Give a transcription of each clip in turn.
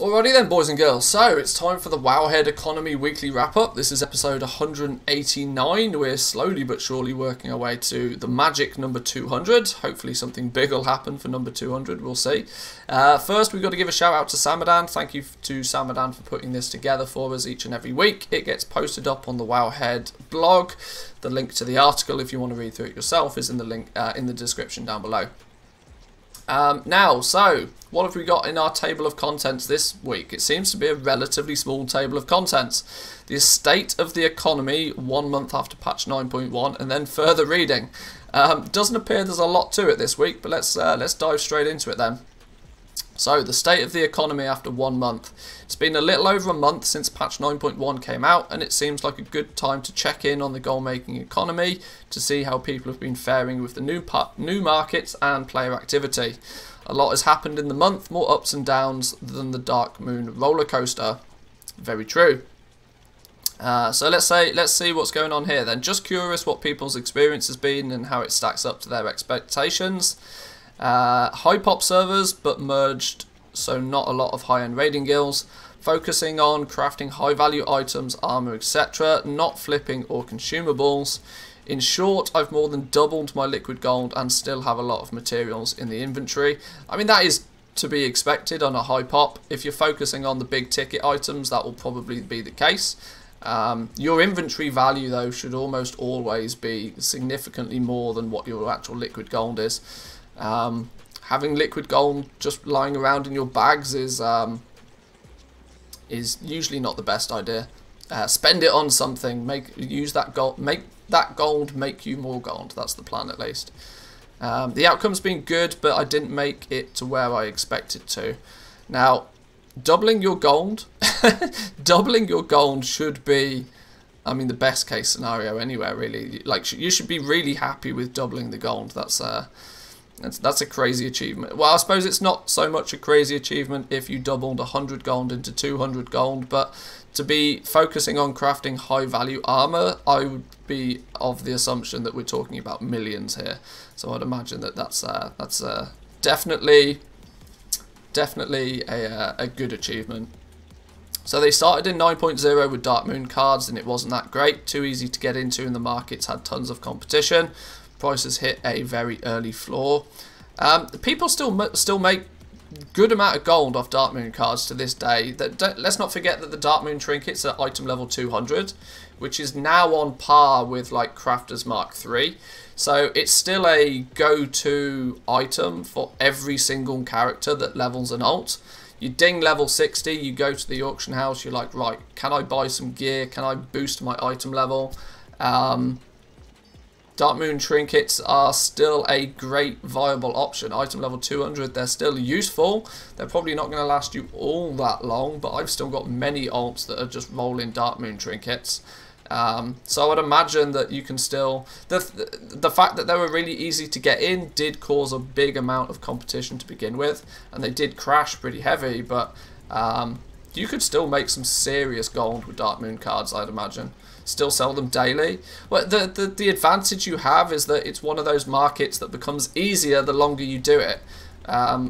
Alrighty then, boys and girls, so it's time for the Wowhead Economy Weekly Wrap-Up. This is episode 189. We're slowly but surely working our way to the magic number 200. Hopefully something big will happen for number 200, we'll see. First, we've got to give a shout out to Samadan. Thank you to Samadan for putting this together for us each and every week. It gets posted up on the Wowhead blog. The link to the article, if you want to read through it yourself, is in the link in the description down below. So what have we got in our table of contents this week? It seems to be a relatively small table of contents. The state of the economy 1 month after patch 9.1, and then further reading. Doesn't appear there's a lot to it this week, but let's dive straight into it then. So, the state of the economy after 1 month. It's been a little over a month since patch 9.1 came out, and it seems like a good time to check in on the goal-making economy to see how people have been faring with the new markets and player activity. A lot has happened in the month, more ups and downs than the Dark Moon roller coaster. Very true. So let's see what's going on here then. Just curious what people's experience has been and how it stacks up to their expectations. High pop servers, but merged, so not a lot of high-end raiding guilds. Focusing on crafting high-value items, armor, etc. Not flipping or consumables. In short, I've more than doubled my liquid gold and still have a lot of materials in the inventory. I mean, that is to be expected on a high pop. If you're focusing on the big ticket items, that will probably be the case. Your inventory value, though, should almost always be significantly more than what your actual liquid gold is. Having liquid gold just lying around in your bags is usually not the best idea. Spend it on something. Make that gold make you more gold. That's the plan, at least. The outcome's been good, but I didn't make it to where I expected to. Now, doubling your gold, doubling your gold should be, I mean, the best case scenario anywhere, really. Like, you should be really happy with doubling the gold. That's a crazy achievement. Well, I suppose it's not so much a crazy achievement if you doubled 100 gold into 200 gold, but to be focusing on crafting high value armor, I would be of the assumption that we're talking about millions here. So I'd imagine that that's definitely a good achievement. So they started in 9.0 with Dark Moon cards, and it wasn't that great. Too easy to get into, and the markets had tons of competition. Prices hit a very early floor. People still make good amount of gold off Dark Moon cards to this day. Let's not forget that the Dark Moon trinkets are item level 200, which is now on par with like Crafter's Mark III. So it's still a go-to item for every single character that levels an alt. You ding level 60, you go to the auction house, you're like, right, can I buy some gear? Can I boost my item level? Dark Moon trinkets are still a great viable option. Item level 200, they're still useful. They're probably not going to last you all that long, but I've still got many alts that are just rolling Dark Moon trinkets. So I'd imagine that you can still... The fact that they were really easy to get in did cause a big amount of competition to begin with, and they did crash pretty heavy, but you could still make some serious gold with Dark Moon cards, I'd imagine. Still sell them daily. Well, the advantage you have is that it's one of those markets that becomes easier the longer you do it.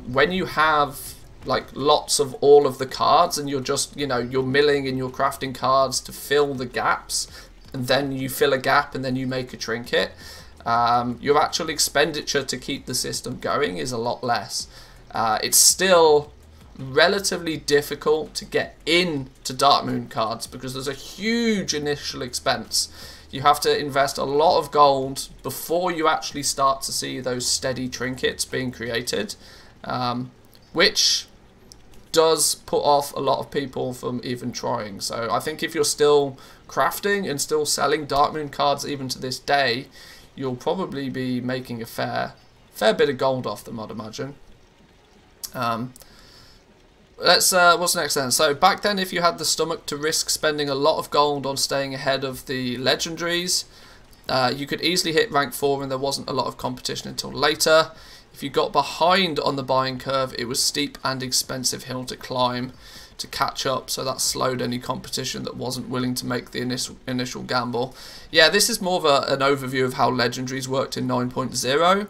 When you have like lots of all of the cards and you're just, you know, you're milling in your crafting cards to fill the gaps, and then you fill a gap and then you make a trinket, your actual expenditure to keep the system going is a lot less. It's still relatively difficult to get into Dark Moon cards because there's a huge initial expense. You have to invest a lot of gold before you actually start to see those steady trinkets being created, which does put off a lot of people from even trying. So I think if you're still crafting and still selling Dark Moon cards even to this day, you'll probably be making a fair bit of gold off them, I'd imagine. What's next then? So back then, if you had the stomach to risk spending a lot of gold on staying ahead of the Legendaries, you could easily hit rank 4 and there wasn't a lot of competition until later. If you got behind on the buying curve, it was steep and expensive hill to climb to catch up, so that slowed any competition that wasn't willing to make the initial gamble. Yeah, this is more of an overview of how Legendaries worked in 9.0.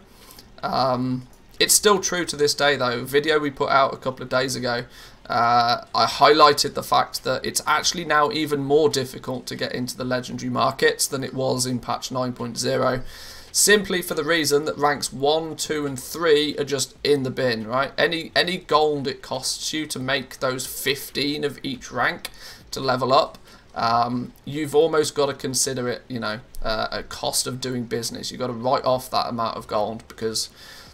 It's still true to this day though. A video we put out a couple of days ago, I highlighted the fact that it's actually now even more difficult to get into the legendary markets than it was in patch 9.0. Simply for the reason that ranks 1, 2 and 3 are just in the bin, right? Any gold it costs you to make those 15 of each rank to level up, you've almost got to consider it, you know, a cost of doing business. You've got to write off that amount of gold, because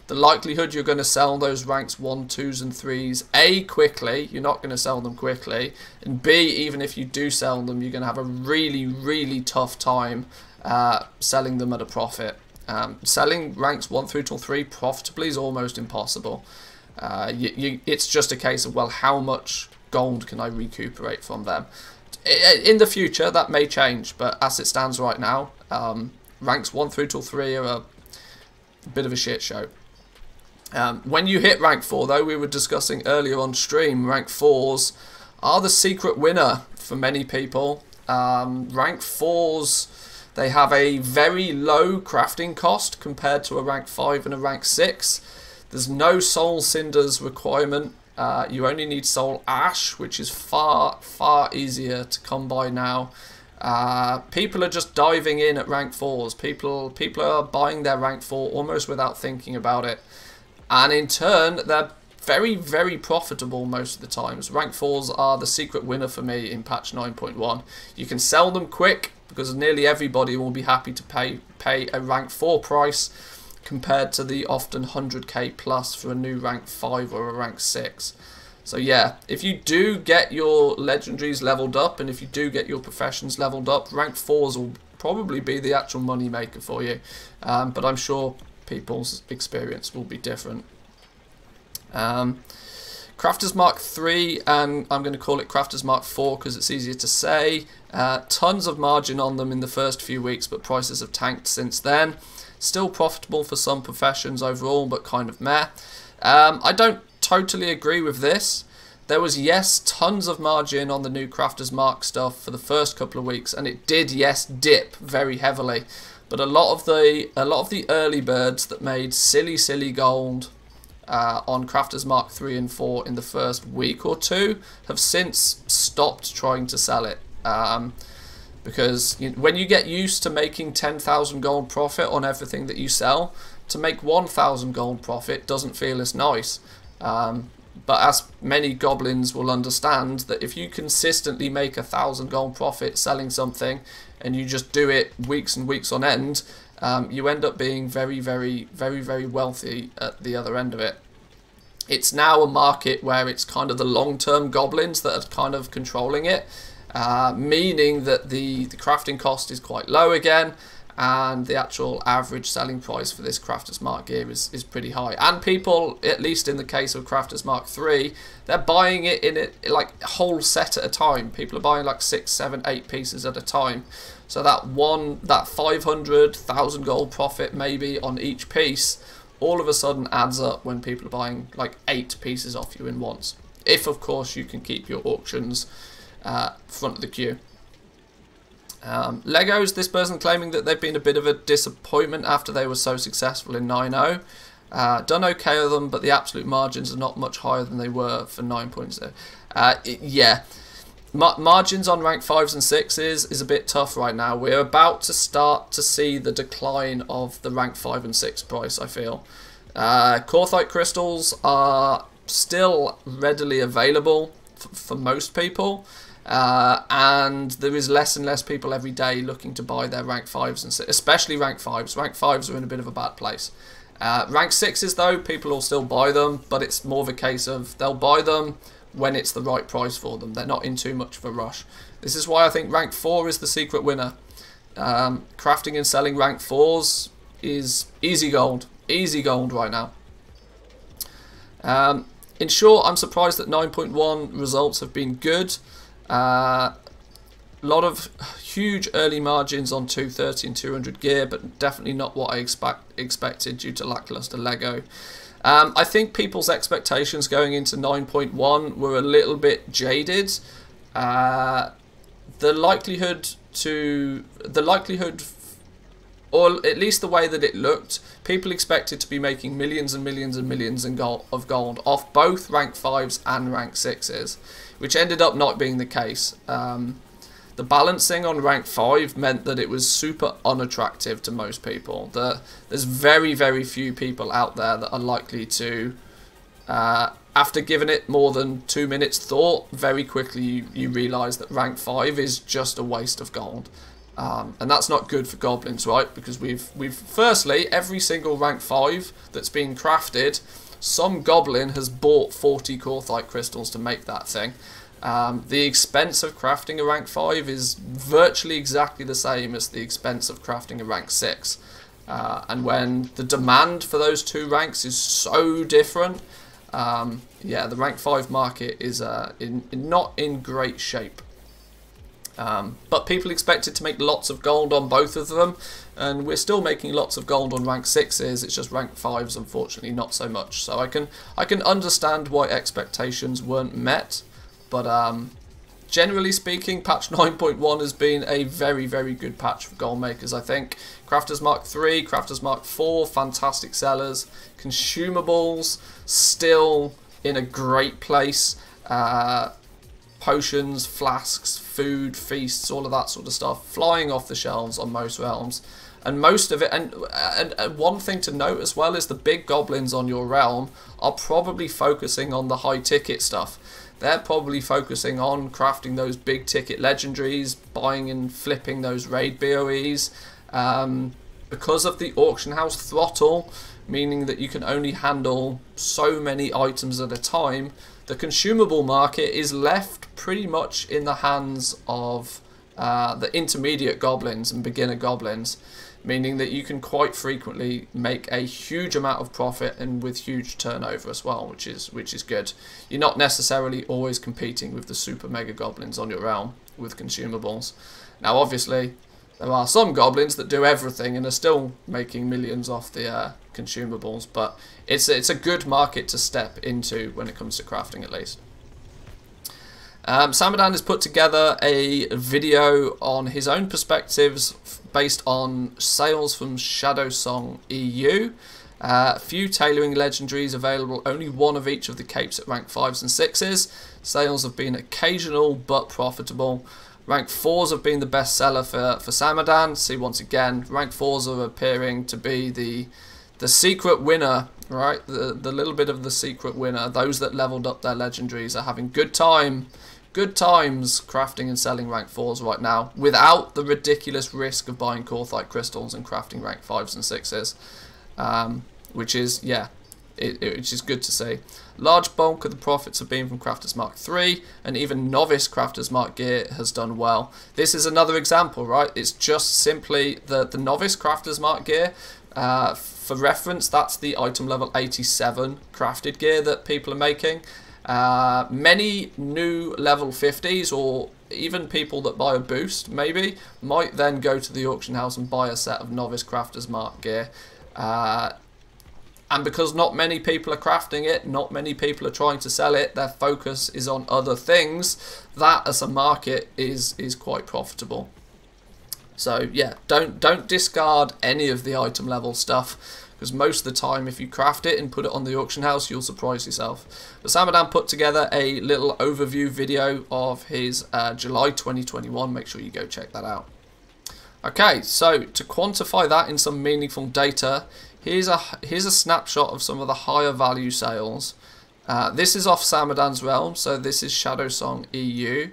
the likelihood you're going to sell those ranks 1, 2s and 3s, A, quickly, you're not going to sell them quickly, and B, even if you do sell them, you're going to have a really, really tough time selling them at a profit. Selling ranks 1 through till 3 profitably is almost impossible. It's just a case of, well, how much gold can I recuperate from them? In the future, that may change, but as it stands right now, ranks 1 through till 3 are a bit of a shit show. When you hit rank 4, though, we were discussing earlier on stream, rank 4s are the secret winner for many people. Rank 4s, they have a very low crafting cost compared to a rank 5 and a rank 6. There's no soul cinders requirement. You only need soul ash, which is far, far easier to come by now. People are just diving in at rank 4s. People are buying their rank 4 almost without thinking about it. And in turn, they're very, very profitable most of the times. Rank 4s are the secret winner for me in patch 9.1. You can sell them quick, because nearly everybody will be happy to pay a rank 4 price compared to the often 100k plus for a new rank 5 or a rank 6. So yeah, if you do get your legendaries leveled up, and if you do get your professions leveled up, rank 4s will probably be the actual money maker for you. But I'm sure people's experience will be different. Crafters Mark 3, and I'm going to call it Crafters Mark 4 because it's easier to say. Tons of margin on them in the first few weeks, but prices have tanked since then. Still profitable for some professions overall, but kind of meh. I don't totally agree with this. There was, yes, tons of margin on the new Crafters Mark stuff for the first couple of weeks, and it did, yes, dip very heavily. But a lot of the early birds that made silly gold on Crafters Mark 3 and 4 in the first week or two have since stopped trying to sell it. Because when you get used to making 10,000 gold profit on everything that you sell, to make 1,000 gold profit doesn't feel as nice. But as many goblins will understand, that if you consistently make 1,000 gold profit selling something, and you just do it weeks and weeks on end, you end up being very wealthy at the other end of it. It's now a market where it's kind of the long-term goblins that are kind of controlling it, meaning that the crafting cost is quite low again, and the actual average selling price for this Crafters Mark gear is pretty high. And people, at least in the case of Crafters Mark 3, they're buying it in like a whole set at a time. People are buying like 6, 7, 8 pieces at a time. So that 500,000 gold profit maybe on each piece all of a sudden adds up when people are buying like 8 pieces off you in once. If, of course, you can keep your auctions front of the queue. Legos, this person claiming that they've been a bit of a disappointment after they were so successful in 9.0. Done okay with them, but the absolute margins are not much higher than they were for 9.0. Yeah, margins on rank 5s and 6s is a bit tough right now. We're about to start to see the decline of the rank 5 and 6 price, I feel. Corthite crystals are still readily available for most people. And there is less and less people every day looking to buy their rank 5s and 6s, especially rank 5s. Rank 5s are in a bit of a bad place. Rank 6s though, people will still buy them, but it's more of a case of they'll buy them when it's the right price for them. They're not in too much of a rush. This is why I think rank 4 is the secret winner. Crafting and selling rank 4s is easy gold right now. In short, I'm surprised that 9.1 results have been good. A lot of huge early margins on 230 and 200 gear, but definitely not what I expected due to lackluster Lego. I think people's expectations going into 9.1 were a little bit jaded. The likelihood or at least the way that it looked, people expected to be making millions and millions and millions of gold off both rank 5s and rank 6s, which ended up not being the case. The balancing on rank 5 meant that it was super unattractive to most people. There's very, very few people out there that are likely to, after giving it more than 2 minutes thought, very quickly you realise that rank 5 is just a waste of gold. And that's not good for goblins, right? Because we've firstly, every single rank 5 that's been crafted, some goblin has bought 40 Korthite crystals to make that thing. The expense of crafting a rank 5 is virtually exactly the same as the expense of crafting a rank 6. And when the demand for those two ranks is so different, yeah, the rank 5 market is not in great shape. But people expected to make lots of gold on both of them, and we're still making lots of gold on rank 6s. It's just rank 5s, unfortunately, not so much. So I can understand why expectations weren't met, but generally speaking, patch 9.1 has been a very, very good patch for Goldmakers, I think. Crafters Mark 3, Crafters Mark 4, fantastic sellers. Consumables, still in a great place. Potions, flasks, food, feasts, all of that sort of stuff, flying off the shelves on most realms. And most of it, and one thing to note as well is the big goblins on your realm are probably focusing on the high ticket stuff. They're probably focusing on crafting those big ticket legendaries, buying and flipping those raid BOEs. Because of the auction house throttle, meaning that you can only handle so many items at a time, the consumable market is left pretty much in the hands of the intermediate goblins and beginner goblins, meaning that you can quite frequently make a huge amount of profit and with huge turnover as well, which is good. You're not necessarily always competing with the super mega goblins on your realm with consumables. Now obviously there are some goblins that do everything and are still making millions off the consumables, but it's a good market to step into when it comes to crafting, at least. Samadan has put together a video on his own perspectives based on sales from Shadowsong EU. A few tailoring legendaries available, only one of each of the capes at rank 5s and 6s. Sales have been occasional but profitable. Rank 4s have been the best seller for Samadan. See, once again, rank 4s are appearing to be the secret winner, right? The little bit of the secret winner. Those that leveled up their legendaries are having good times crafting and selling rank 4s right now without the ridiculous risk of buying Korthite crystals and crafting rank 5s and 6s, which is, yeah, which is good to see. Large bulk of the profits have been from Crafters Mark 3, and even novice Crafters Mark gear has done well. This is another example, right? It's just simply the novice Crafters Mark gear. For reference, that's the item level 87 crafted gear that people are making. Many new level 50s, or even people that buy a boost, maybe, might then go to the auction house and buy a set of novice Crafters Mark gear. And because not many people are crafting it, not many people are trying to sell it, their focus is on other things, that as a market is quite profitable. So yeah, don't discard any of the item level stuff, because most of the time if you craft it and put it on the auction house, you'll surprise yourself. But Samadan put together a little overview video of his July 2021, make sure you go check that out. Okay, so to quantify that in some meaningful data, here's a snapshot of some of the higher value sales. This is off Samadan's realm, so this is Shadowsong EU.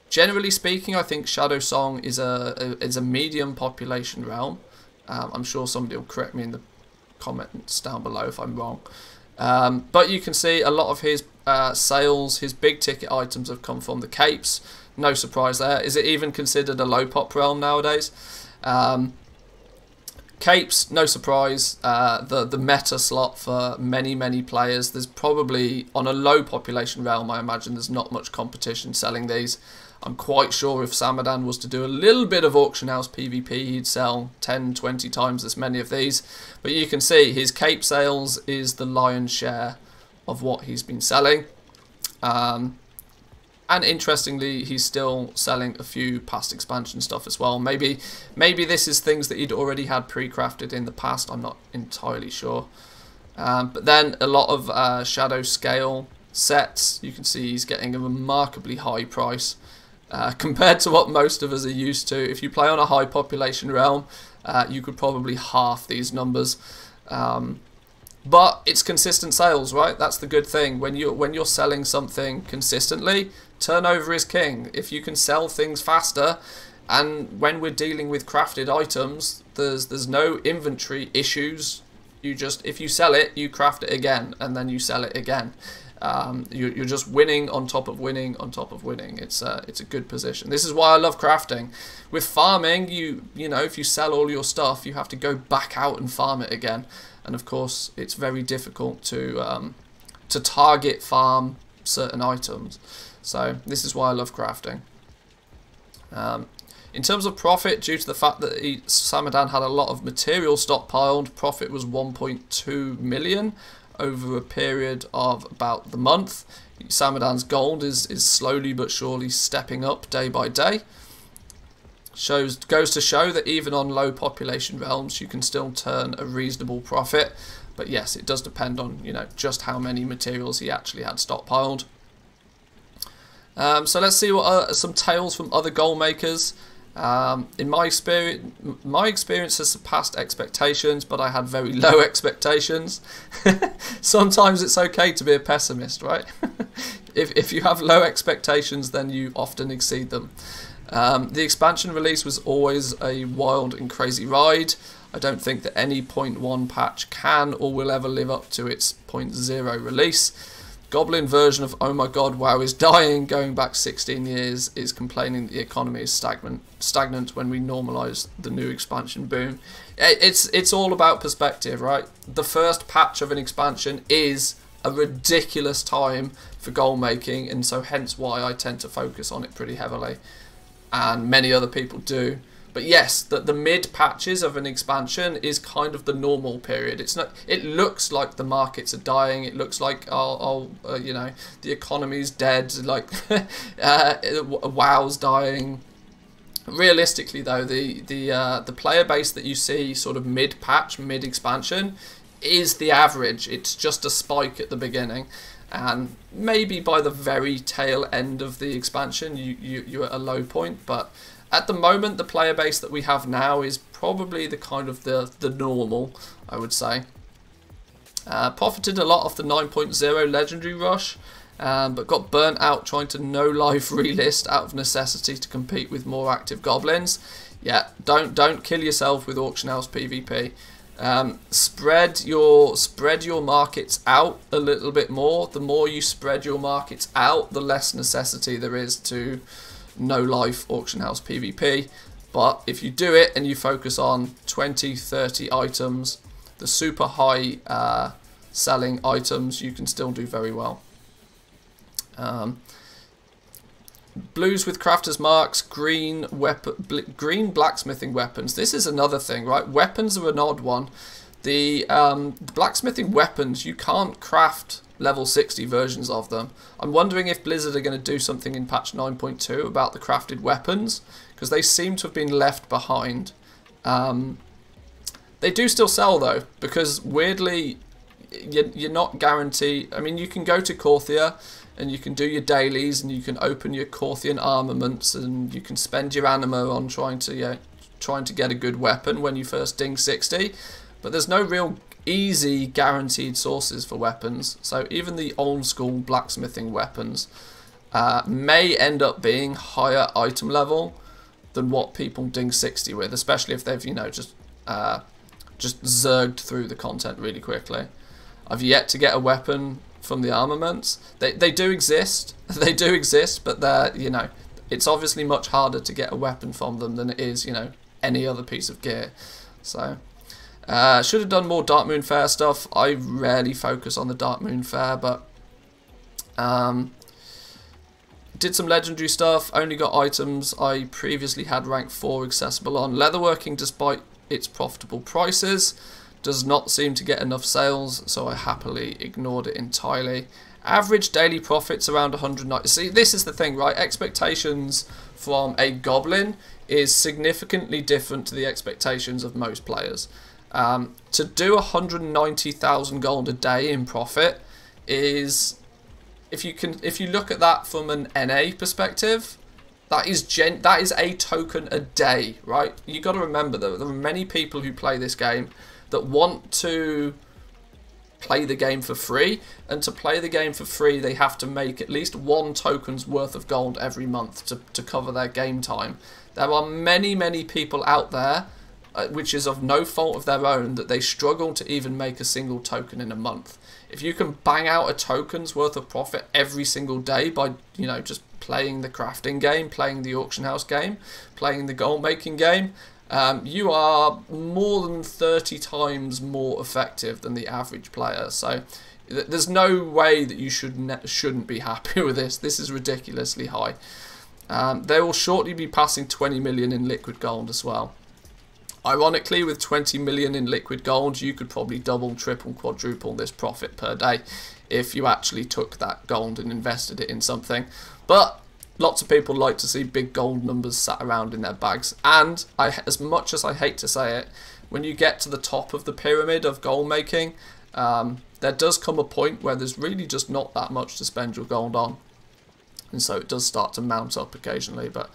Generally speaking, I think Shadowsong is a medium population realm. I'm sure somebody will correct me in the comments down below if I'm wrong. But you can see a lot of his sales, his big ticket items have come from the capes. No surprise there. Is it even considered a low pop realm nowadays? Capes, no surprise, the meta slot for many players. There's probably, on a low population realm, I imagine there's not much competition selling these. I'm quite sure if Samadan was to do a little bit of auction house PvP, he'd sell 10-20 times as many of these. But you can see his cape sales is the lion's share of what he's been selling. And interestingly, he's still selling a few past expansion stuff as well. Maybe this is things that he'd already had pre-crafted in the past. I'm not entirely sure. But then a lot of shadow scale sets. You can see he's getting a remarkably high price compared to what most of us are used to. If you play on a high population realm, you could probably half these numbers. But it's consistent sales, right? That's the good thing. When you're selling something consistently, turnover is king. If you can sell things faster, and when we're dealing with crafted items, there's no inventory issues. If you sell it, you craft it again, and then you sell it again. You're just winning on top of winning on top of winning. It's a good position. This is why I love crafting. With farming, you know, if you sell all your stuff, you have to go back out and farm it again. And of course, it's very difficult to target farm certain items. So this is why I love crafting. In terms of profit, due to the fact that Samadan had a lot of material stockpiled, profit was 1.2 million over a period of about the month. Samadan's gold is slowly but surely stepping up day by day. Goes to show that even on low population realms, you can still turn a reasonable profit. But yes, it does depend on, you know, just how many materials he actually had stockpiled. So let's see what are some tales from other goal makers. In my experience has surpassed expectations, but I had very low expectations. Sometimes it's okay to be a pessimist, right? If you have low expectations, then you often exceed them. The expansion release was always a wild and crazy ride. I don't think that any 0.1 patch can or will ever live up to its 0.0 release. Goblin version of oh my god, WoW is dying, going back 16 years, is complaining that the economy is stagnant when we normalise the new expansion boom. It's all about perspective, right? The first patch of an expansion is a ridiculous time for goal making, and so hence why I tend to focus on it pretty heavily, and many other people do. But yes, the mid patches of an expansion is kind of the normal period. It's not. It looks like the markets are dying. It looks like you know, the economy's dead. Like WoW's dying. Realistically, though, the player base that you see sort of mid patch, mid expansion, is the average. It's just a spike at the beginning, and maybe by the very tail end of the expansion, you're at a low point, but. At the moment, the player base that we have now is probably the kind of the normal, I would say. Profited a lot off the 9.0 Legendary Rush, but got burnt out trying to no-life relist out of necessity to compete with more active goblins. Yeah, don't kill yourself with Auction House PvP. Spread your markets out a little bit more. The more you spread your markets out, the less necessity there is to no life auction house PvP. But if you do it and you focus on 20-30 items, the super high selling items, you can still do very well. Blues with crafter's marks, green blacksmithing weapons. This is another thing, right? Weapons are an odd one. The blacksmithing weapons, you can't craft level 60 versions of them. I'm wondering if Blizzard are going to do something in patch 9.2 about the crafted weapons, because they seem to have been left behind. They do still sell though, because weirdly you're not guaranteed. I mean, you can go to Korthia and you can do your dailies and you can open your Korthian armaments and you can spend your anima on trying to get a good weapon when you first ding 60, but there's no real easy guaranteed sources for weapons. So even the old school blacksmithing weapons may end up being higher item level than what people ding 60 with, especially if they've, you know, just zerged through the content really quickly. I've yet to get a weapon from the armaments. They do exist. They do exist, but they're, you know, it's obviously much harder to get a weapon from them than it is, you know, any other piece of gear. So should have done more Darkmoon Faire stuff. I rarely focus on the Darkmoon Faire, but did some legendary stuff. Only got items I previously had rank 4 accessible on. Leatherworking, despite its profitable prices, does not seem to get enough sales, so I happily ignored it entirely. Average daily profits around 190. See, this is the thing, right? Expectations from a goblin is significantly different to the expectations of most players. To do 190,000 gold a day in profit is, if you look at that from an NA perspective, that is a token a day, right? You got to remember that there are many people who play this game that want to play the game for free, and to play the game for free they have to make at least 1 token's worth of gold every month to cover their game time. There are many people out there, which is of no fault of their own, that they struggle to even make a single token in a month. If you can bang out a token's worth of profit every single day by, you know, just playing the crafting game, playing the auction house game, playing the gold making game, you are more than 30 times more effective than the average player. So there's no way that you shouldn't be happy with this. This is ridiculously high. They will shortly be passing 20 million in liquid gold as well. Ironically, with 20 million in liquid gold, you could probably double, triple, quadruple this profit per day if you actually took that gold and invested it in something. But lots of people like to see big gold numbers sat around in their bags. And as much as I hate to say it, when you get to the top of the pyramid of gold making, there does come a point where there's really just not that much to spend your gold on. And so it does start to mount up occasionally. But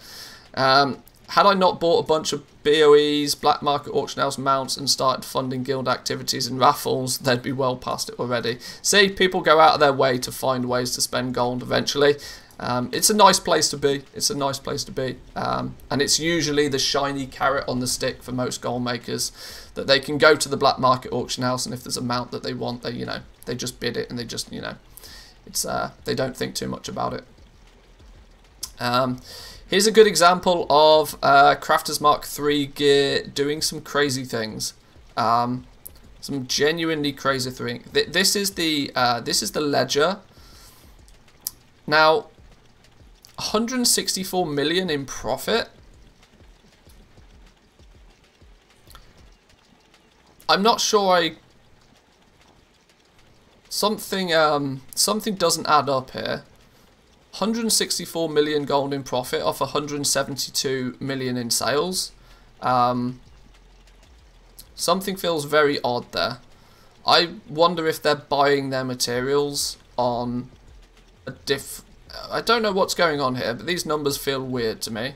had I not bought a bunch of BOEs, black market auction house mounts, and started funding guild activities and raffles, they'd be well past it already. See, people go out of their way to find ways to spend gold eventually. It's a nice place to be. It's a nice place to be. And it's usually the shiny carrot on the stick for most gold makers, that they can go to the black market auction house, and if there's a mount that they want, they just bid it, and they just, they don't think too much about it. Here's a good example of Crafter's Mark III gear doing some crazy things. Some genuinely crazy things. This is the ledger. Now, 164 million in profit. I'm not sure. Something doesn't add up here. 164 million gold in profit off 172 million in sales. Something feels very odd there. I wonder if they're buying their materials on a I don't know what's going on here, but these numbers feel weird to me.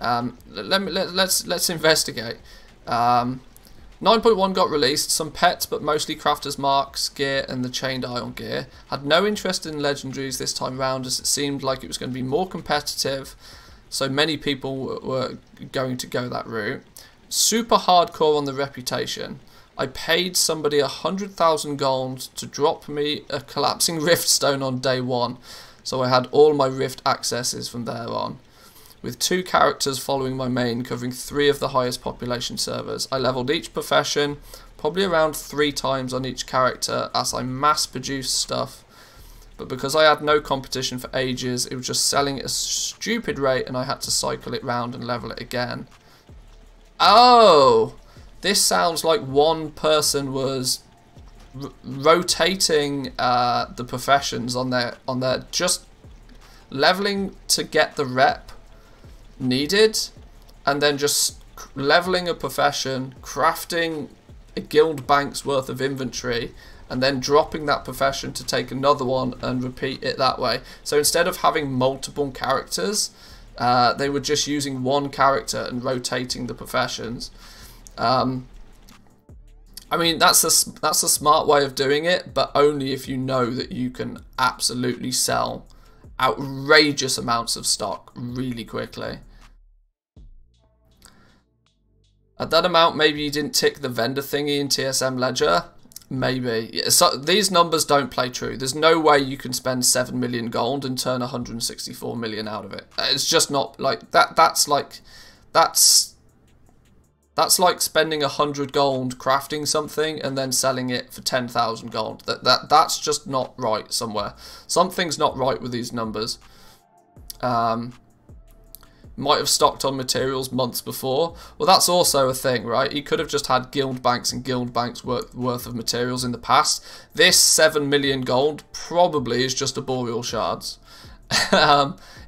Let's investigate. 9.1 got released, some pets but mostly Crafter's Marks gear and the Chained Iron gear. Had no interest in Legendaries this time round, as it seemed like it was going to be more competitive, so many people were going to go that route. Super hardcore on the reputation. I paid somebody 100,000 gold to drop me a collapsing rift stone on day 1, so I had all my rift accesses from there on. With 2 characters following my main, covering 3 of the highest population servers. I leveled each profession, probably around 3 times on each character, as I mass-produced stuff. But because I had no competition for ages, it was just selling at a stupid rate, and I had to cycle it round and level it again. Oh! This sounds like one person was rotating the professions on their just leveling to get the rep needed, and then just leveling a profession, crafting a guild bank's worth of inventory, and then dropping that profession to take another one and repeat it that way. So instead of having multiple characters, they were just using one character and rotating the professions. I mean, that's a smart way of doing it, but only if you know that you can absolutely sell outrageous amounts of stock really quickly. At that amount, maybe you didn't tick the vendor thingy in TSM Ledger. Maybe. Yeah, so these numbers don't play true. There's no way you can spend 7 million gold and turn 164 million out of it. It's just not like that. That's like spending 100 gold crafting something and then selling it for 10,000 gold. That's just not right somewhere. Something's not right with these numbers. might have stocked on materials months before. Well, that's also a thing, right? He could have just had guild banks and guild banks worth of materials in the past. This 7 million gold probably is just arboreal shards.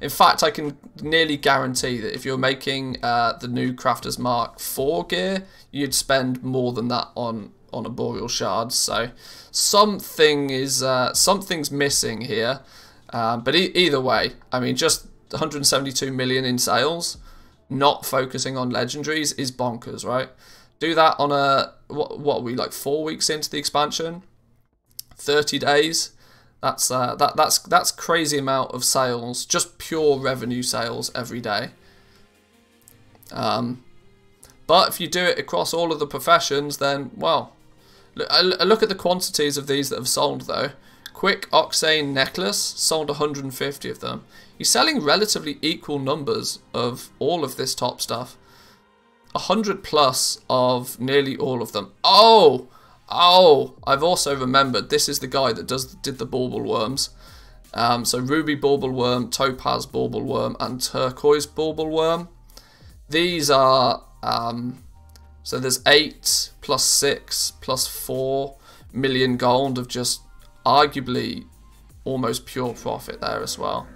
In fact, I can nearly guarantee that if you're making the new Crafter's Mark 4 gear, you'd spend more than that on arboreal shards. So something's missing here. But either way, I mean, just 172 million in sales, not focusing on legendaries is bonkers, right? Do that on a what are we, like 4 weeks into the expansion, 30 days. That's crazy amount of sales, just pure revenue sales every day. But if you do it across all of the professions, then well, look at the quantities of these that have sold though. Quick Oxane necklace, sold 150 of them. You're selling relatively equal numbers of all of this top stuff. 100 plus of nearly all of them. Oh, I've also remembered, this is the guy that did the bauble worms. So ruby bauble worm, topaz bauble worm, and turquoise bauble worm. These are, so there's 8 plus 6 plus 4 million gold of just arguably almost pure profit there as well.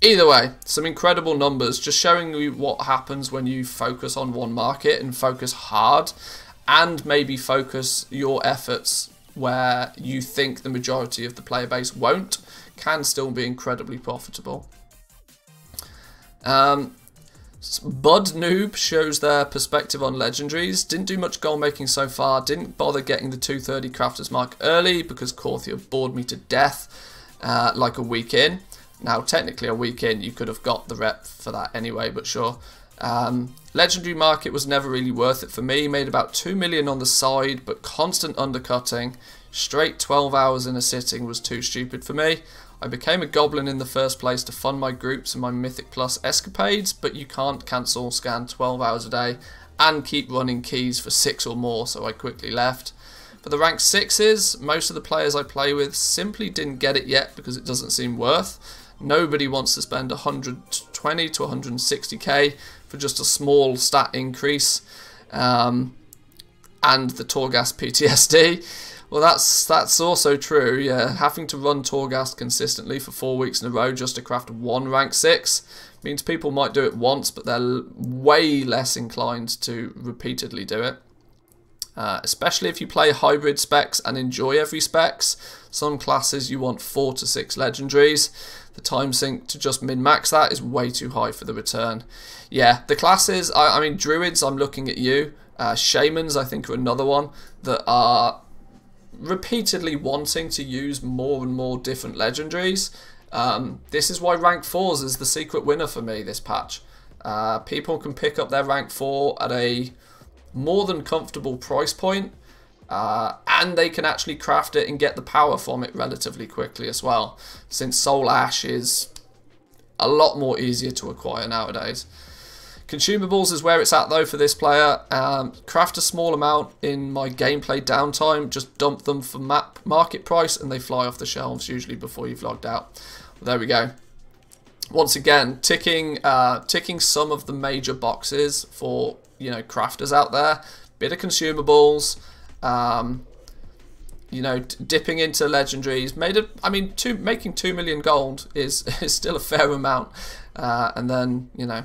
Either way, some incredible numbers, just showing you what happens when you focus on one market and focus hard, and maybe focus your efforts where you think the majority of the player base won't, can still be incredibly profitable. Bud Noob shows their perspective on legendaries. Didn't do much goal making so far. Didn't bother getting the 230 Crafter's Mark early because Corthia bored me to death like a week in. Now, technically a week in, you could have got the rep for that anyway, but sure. Legendary market was never really worth it for me. Made about 2 million on the side, but constant undercutting. Straight 12 hours in a sitting was too stupid for me. I became a goblin in the first place to fund my groups and my Mythic Plus escapades, but you can't cancel scan 12 hours a day and keep running keys for 6 or more, so I quickly left. For the rank 6s, most of the players I play with simply didn't get it yet because it doesn't seem worth. Nobody wants to spend 120 to 160k for just a small stat increase and the Torghast PTSD. Well, that's also true, yeah. Having to run Torghast consistently for 4 weeks in a row just to craft one rank 6 means people might do it once, but they're way less inclined to repeatedly do it. Especially if you play hybrid specs and enjoy every specs. Some classes you want 4 to 6 legendaries. The time sink to just min-max that is way too high for the return. Yeah, the classes, I mean, druids, I'm looking at you. Shamans, I think, are another one that are repeatedly wanting to use more and more different legendaries. This is why rank 4s is the secret winner for me this patch. People can pick up their rank 4 at a more than comfortable price point, and they can actually craft it and get the power from it relatively quickly as well, since Soul Ash is a lot more easier to acquire nowadays. Consumables is where it's at though for this player. Craft a small amount in my gameplay downtime, just dump them for market price and they fly off the shelves usually before you've logged out. Well, there we go. Once again, ticking some of the major boxes for, you know, crafters out there. Bit of consumables, you know, dipping into legendaries. Making 2 million gold is still a fair amount, and then, you know,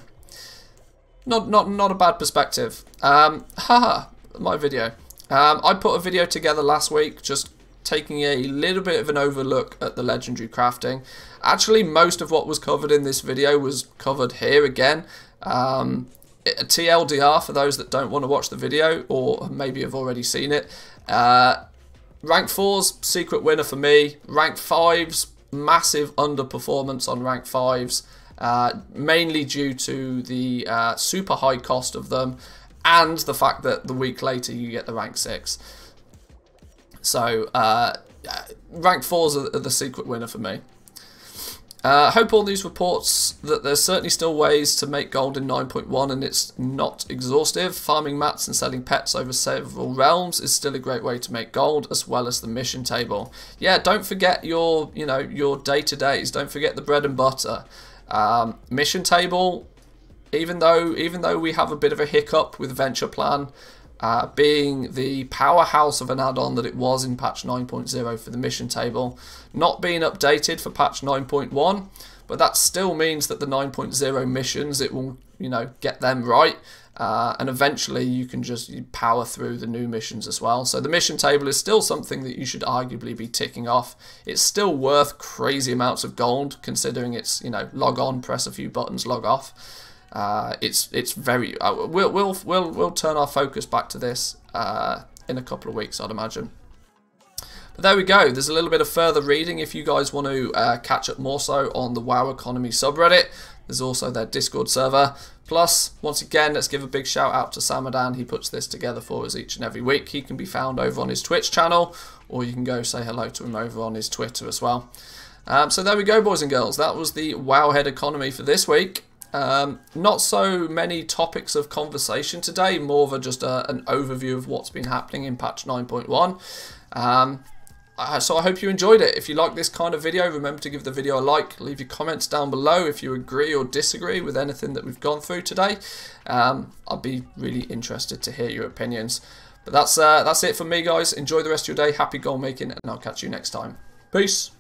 not a bad perspective. My video. I put a video together last week just taking a little bit of an overlook at the legendary crafting. Actually, most of what was covered in this video was covered here again. TLDR for those that don't want to watch the video or maybe have already seen it. Rank 4's secret winner for me. Rank 5's massive underperformance on rank 5's. Mainly due to the super high cost of them and the fact that the week later you get the rank 6. So rank 4s are the secret winner for me. Hope all these reports that there's certainly still ways to make gold in 9.1 and it's not exhaustive. Farming mats and selling pets over several realms is still a great way to make gold, as well as the mission table. Yeah, don't forget your, you know, your day-to-days. Don't forget the bread and butter. Mission table, even though we have a bit of a hiccup with Venture Plan being the powerhouse of an add-on that it was in patch 9.0 for the mission table, not being updated for patch 9.1, but that still means that the 9.0 missions, it will, you know, get them right, and eventually you can just power through the new missions as well. So the mission table is still something that you should arguably be ticking off. It's still worth crazy amounts of gold, considering it's, you know, log on, press a few buttons, log off. It's very. We'll turn our focus back to this in a couple of weeks, I'd imagine. But there we go. There's a little bit of further reading if you guys want to catch up more so on the WoW Economy subreddit. There's also their Discord server. Plus, once again, let's give a big shout out to Samadan. He puts this together for us each and every week. He can be found over on his Twitch channel, or you can go say hello to him over on his Twitter as well. So there we go, boys and girls. That was the Wowhead Economy for this week. Not so many topics of conversation today, more of just an overview of what's been happening in patch 9.1. So I hope you enjoyed it. If you like this kind of video, remember to give the video a like, leave your comments down below if you agree or disagree with anything that we've gone through today. I'll be really interested to hear your opinions. But that's it from me, guys. Enjoy the rest of your day, happy goal making, and I'll catch you next time. Peace.